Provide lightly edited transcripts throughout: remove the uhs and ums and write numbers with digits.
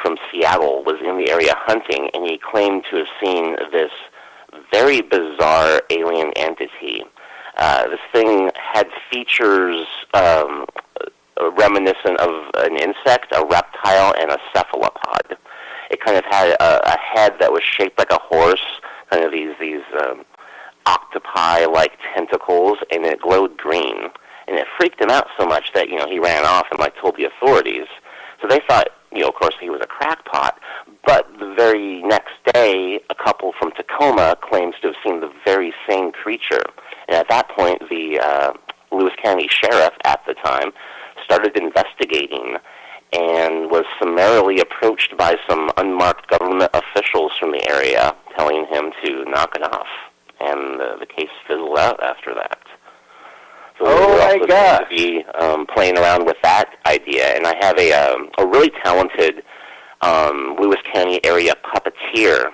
from Seattle was in the area hunting, and he claimed to have seen this very bizarre alien entity. This thing had features reminiscent of an insect, a reptile, and a cephalopod. It kind of had a head that was shaped like a horse, kind of these octopi-like tentacles, and it glowed green. And it freaked him out so much that, he ran off and, told the authorities. So they thought, of course, he was a crackpot. But the very next day, a couple from Tacoma claims to have seen the very same creature. And at that point, the Lewis County Sheriff at the time started investigating and was summarily approached by some unmarked government officials from the area, telling him to knock it off. And the case fizzled out after that. So we're also going to be playing around with that idea. And I have a really talented Lewis County area puppeteer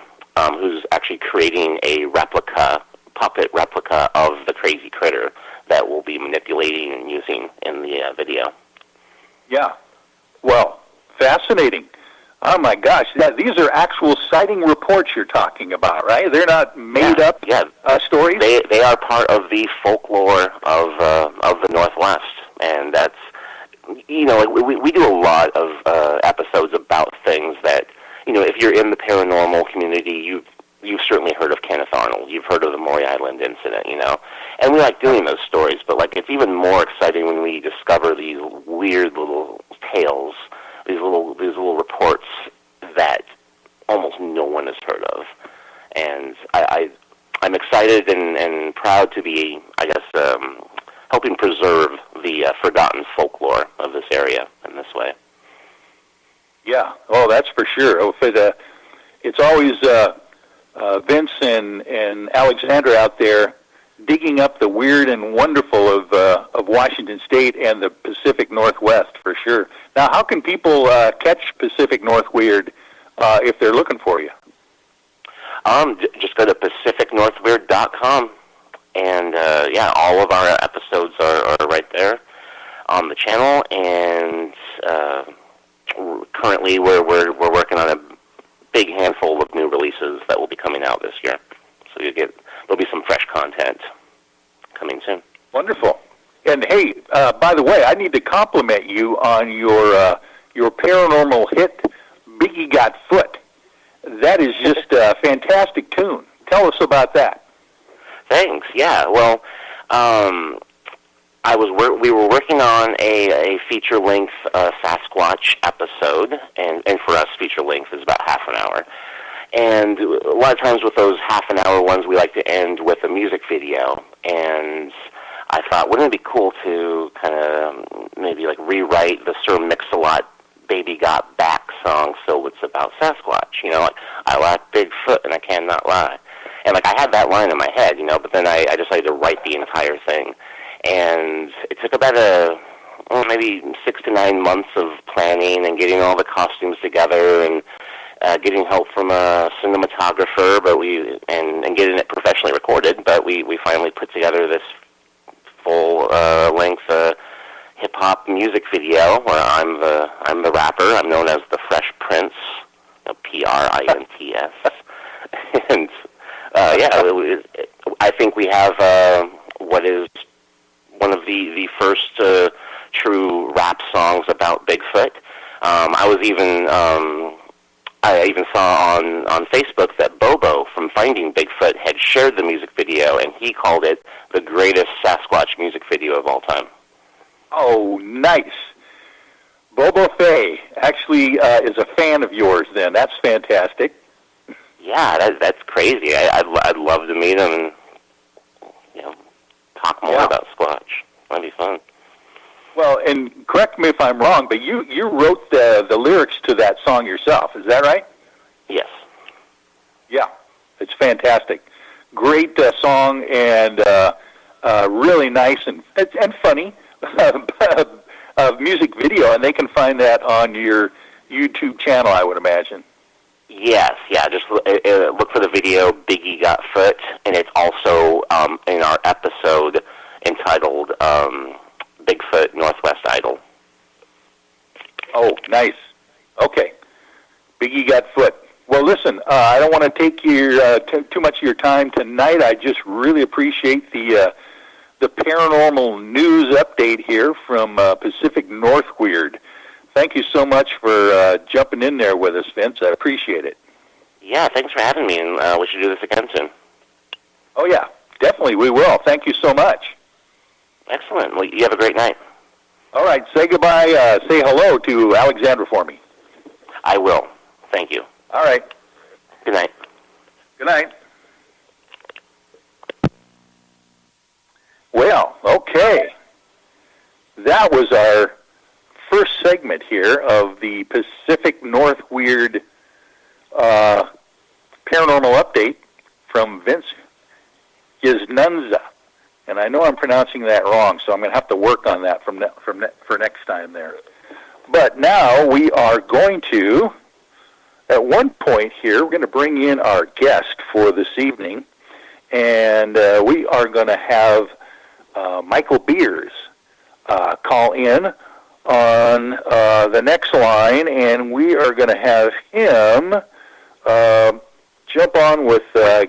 who's actually creating a puppet replica of the crazy critter that we'll be manipulating and using in the video. Yeah. Well, fascinating. Oh, my gosh. These are actual sighting reports you're talking about, right? They're not made-up stories? They are part of the folklore of the Northwest. And that's, we do a lot of episodes about things that, if you're in the paranormal community, you've certainly heard of Kenneth Arnold. You've heard of the Maury Island incident, And we like doing those stories, but, it's even more exciting when we discover these weird little tales, these little reports that almost no one has heard of. And I'm excited and proud to be, helping preserve the forgotten folklore of this area in this way. Yeah, that's for sure. It's always Vince and Alexandra out there digging up the weird and wonderful of Washington State and the Pacific Northwest, for sure. Now, how can people catch Pacific North Weird if they're looking for you? Just go to pacificnorthweird.com, and all of our episodes are right there on the channel. And currently, we're working on a big handful of new releases that will be coming out this year. So there'll be some fresh content coming soon. Wonderful. And hey, by the way, I need to compliment you on your paranormal hit, Biggie Got Foot. That is just a fantastic tune. Tell us about that. Thanks. Yeah. Well, we were working on a feature-length Sasquatch episode, and for us, feature-length is about half an hour. And a lot of times with those half-an-hour ones, we like to end with a music video. And I thought, wouldn't it be cool to kind of maybe rewrite the Sir Mix-a-Lot Baby Got Back song so it's about Sasquatch? I like Bigfoot and I cannot lie. And I had that line in my head, but then I decided to write the entire thing. And it took about maybe 6 to 9 months of planning and getting all the costumes together and getting help from a cinematographer, and getting it professionally recorded. But we finally put together this full-length hip hop music video where I'm the rapper. I'm known as the Fresh Prince, Prints, and I think we have what is one of the first true rap songs about Bigfoot. I even saw on Facebook that Bobo from Finding Bigfoot had shared the music video, and he called it the greatest Sasquatch music video of all time. Oh, nice. Bobo Fay actually is a fan of yours then. That's fantastic. Yeah, that's crazy. I'd love to meet him and talk more about Squatch. That'd be fun. Well, and correct me if I'm wrong, but you wrote the lyrics to that song yourself. Is that right? Yes. Yeah, it's fantastic. Great song and really nice and funny music video, and they can find that on your YouTube channel, I would imagine. Yes, yeah. Just look for the video "Biggie Got Foot," and it's also in our episode entitled "Bigfoot Northwest Idol." Oh, nice. Okay. Biggie got foot. Well, listen, I don't want to take your too much of your time tonight. I just really appreciate the paranormal news update here from Pacific North Weird. Thank you so much for jumping in there with us, Vince. I appreciate it. Yeah, thanks for having me, and we should do this again soon. Oh, yeah, definitely we will. Thank you so much. Excellent. Well, you have a great night. All right, say goodbye. Say hello to Alexandra for me. I will. Thank you. All right. Good night. Good night. Well, okay. That was our first segment here of the Pacific North Weird paranormal update from Vince Yznunza. And I know I'm pronouncing that wrong, so I'm going to have to work on that for next time there. But now we are going to, at one point here, we're going to bring in our guest for this evening, and we are going to have Michael Beers call in on the next line, and we are going to have him jump on with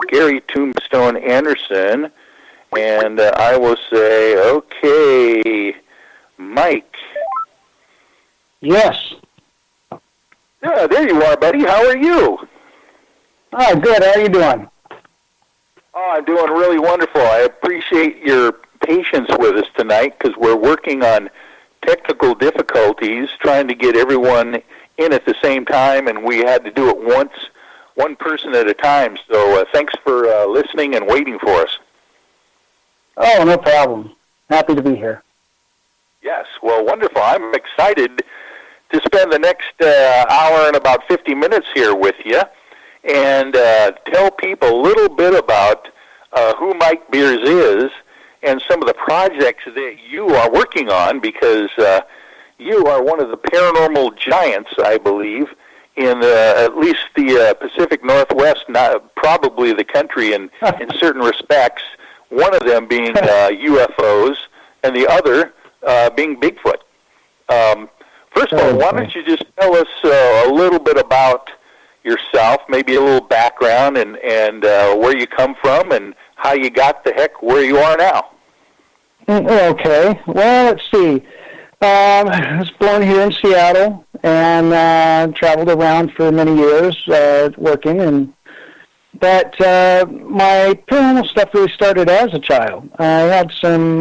Gary Tombstone Anderson, and I will say, okay, Mike. Yes. Yeah, there you are, buddy. How are you? Oh, good. How are you doing? Oh, I'm doing really wonderful. I appreciate your patience with us tonight because we're working on technical difficulties, trying to get everyone in at the same time, and we had to do it one person at a time. So thanks for listening and waiting for us. Oh, no problem. Happy to be here. Yes, well, wonderful. I'm excited to spend the next hour and about 50 minutes here with you and tell people a little bit about who Mike Beers is and some of the projects that you are working on, because you are one of the paranormal giants, I believe, in at least the Pacific Northwest, probably the country in certain respects, one of them being UFOs and the other being Bigfoot. First of all, why don't you just tell us a little bit about yourself, maybe a little background and where you come from and how you got the heck where you are now. Okay. Well, let's see. I was born here in Seattle and traveled around for many years working. But my paranormal stuff really started as a child. I had some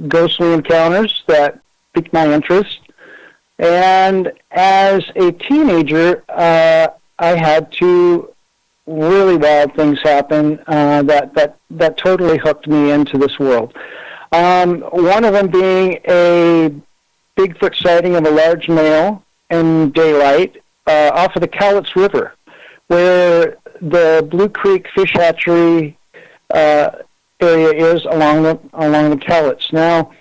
ghostly encounters that piqued my interest. And as a teenager, I had two really wild things happen that totally hooked me into this world. One of them being a Bigfoot sighting of a large male in daylight off of the Cowlitz River, where the Blue Creek Fish Hatchery area is along the Cowlitz. Now,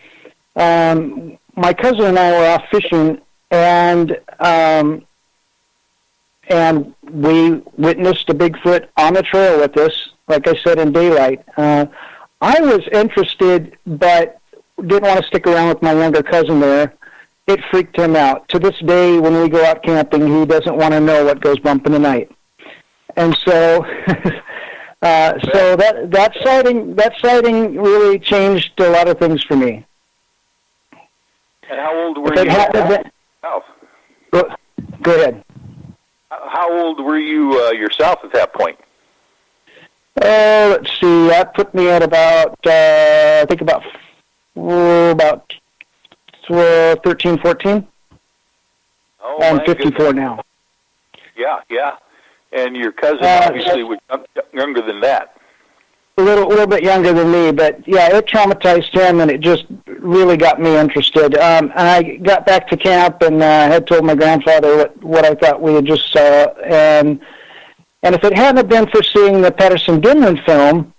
my cousin and I were off fishing, and we witnessed a Bigfoot on the trail with us, like I said, in daylight. I was interested, but didn't want to stick around with my younger cousin there. It freaked him out. To this day, when we go out camping, he doesn't want to know what goes bump in the night. And so, so that sighting really changed a lot of things for me. And how old were you? Go ahead. How old were you yourself at that point? Let's see. That put me at about, I think about 13, 14. Oh, I'm 54 now. Yeah. And your cousin obviously was younger than that. A little bit younger than me, but yeah, it traumatized him, and it just really got me interested. And I got back to camp and had told my grandfather what I thought we had just saw, and if it hadn't been for seeing the Patterson-Gimlin film,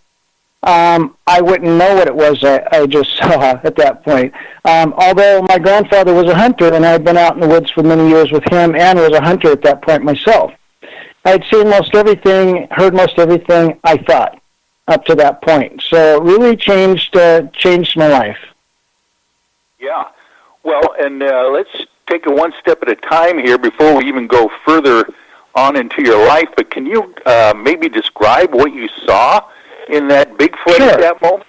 I wouldn't know what it was I just saw at that point. Although my grandfather was a hunter, and I had been out in the woods for many years with him, and was a hunter at that point myself. I had seen most everything, heard most everything I thought up to that point. So it really changed my life. Yeah. Well, and let's take it one step at a time here before we even go further on into your life, but can you maybe describe what you saw in that Bigfoot at that moment?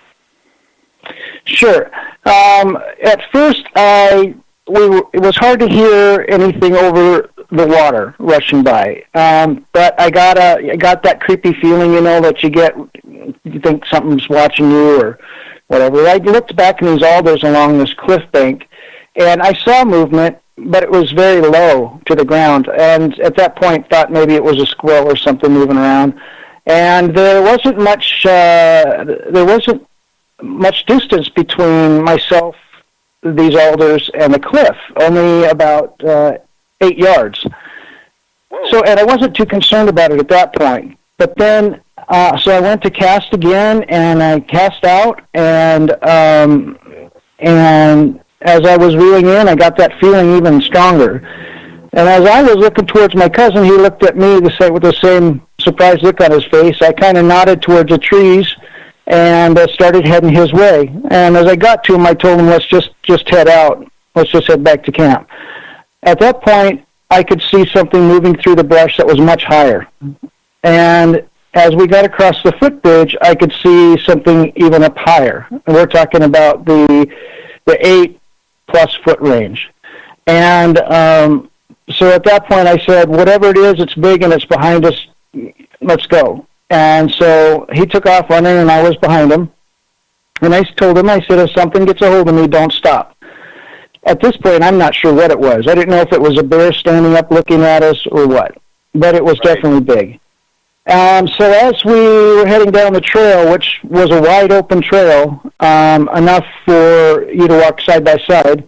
Sure. At first, it was hard to hear anything over the water rushing by, but I got that creepy feeling, that you think something's watching you or whatever. I looked back in these alders along this cliff bank, and I saw movement, but it was very low to the ground. And at that point, thought maybe it was a squirrel or something moving around. And there wasn't much distance between myself, these alders, and the cliff, only about 8 yards. Whoa. And I wasn't too concerned about it at that point. But then, so I went to cast again, and I cast out, and as I was reeling in, I got that feeling even stronger. And as I was looking towards my cousin, he looked at me with the same surprised look on his face. I kind of nodded towards the trees and started heading his way. And as I got to him, I told him, let's just head out. Let's just head back to camp. At that point, I could see something moving through the brush that was much higher. And as we got across the footbridge, I could see something even up higher. And we're talking about the 8+ foot range. And so at that point I said, whatever it is, it's big and it's behind us, let's go. And so he took off running and I was behind him. And I told him, I said, if something gets a hold of me, don't stop. At this point, I'm not sure what it was. I didn't know if it was a bear standing up looking at us or what, but it was definitely big. So as we were heading down the trail, which was a wide open trail, enough for you to walk side by side,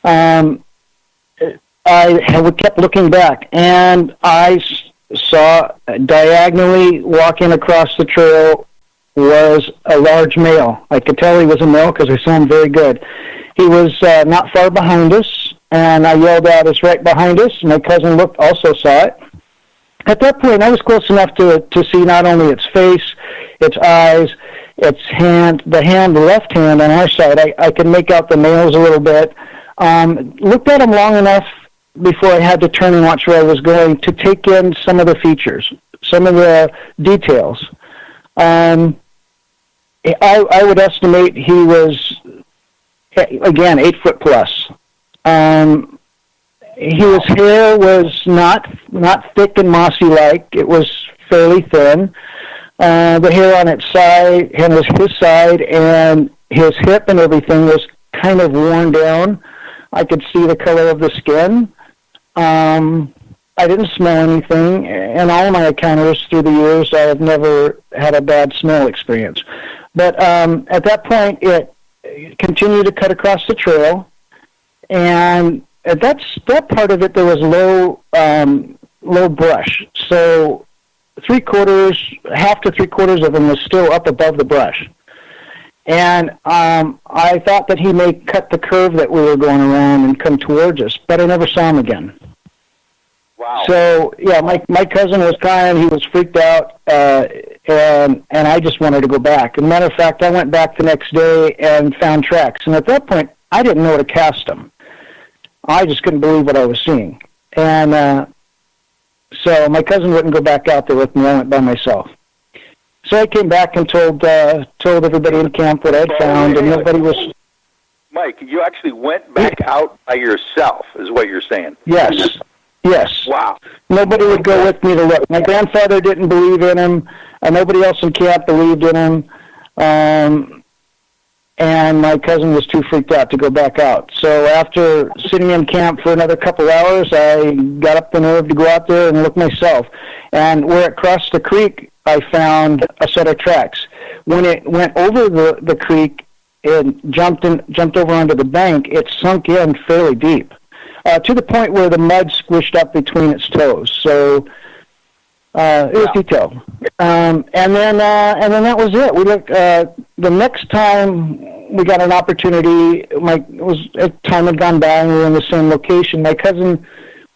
I kept looking back, and I saw diagonally walking across the trail was a large male. I could tell he was a male because I saw him very good. He was not far behind us, and I yelled out, "It's right behind us." My cousin also saw it. At that point, I was close enough to see not only its face, its eyes, its hand, the left hand on our side. I could make out the nails a little bit. Looked at him long enough before I had to turn and watch where I was going to take in some of the features, some of the details. I would estimate he was, again, 8 foot plus. His hair was not thick and mossy-like. It was fairly thin. The hair on its side, and his side, and his hip and everything was kind of worn down. I could see the color of the skin. I didn't smell anything. In all my encounters through the years, I have never had a bad smell experience. But at that point, it continued to cut across the trail, and at that part of it, there was low brush. So half to 3/4 of him was still up above the brush. And I thought that he may cut the curve that we were going around and come towards us, but I never saw him again. Wow. So, yeah, my cousin was crying. He was freaked out, and I just wanted to go back. As a matter of fact, I went back the next day and found tracks. And at that point, I didn't know to cast them. I just couldn't believe what I was seeing. And so my cousin wouldn't go back out there with me. I went by myself. So I came back and told everybody in camp what I'd found, and nobody was... Mike, you actually went back out by yourself, is what you're saying? Yes. Yes. Wow. Nobody would go with me to look. My grandfather didn't believe in him, and nobody else in camp believed in him, and my cousin was too freaked out to go back out. So after sitting in camp for another couple hours, I got up the nerve to go out there and look myself. And where it crossed the creek, I found a set of tracks. When it went over the creek and jumped over onto the bank, it sunk in fairly deep, to the point where the mud squished up between its toes. So it was detailed. And then that was it. We looked. The next time we got an opportunity, time had gone by and we were in the same location. My cousin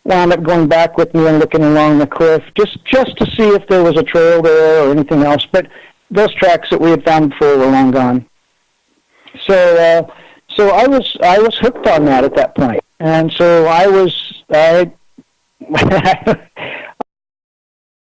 wound up going back with me and looking along the cliff just to see if there was a trail there or anything else. But those tracks that we had found before were long gone. So I was hooked on that at that point, and so I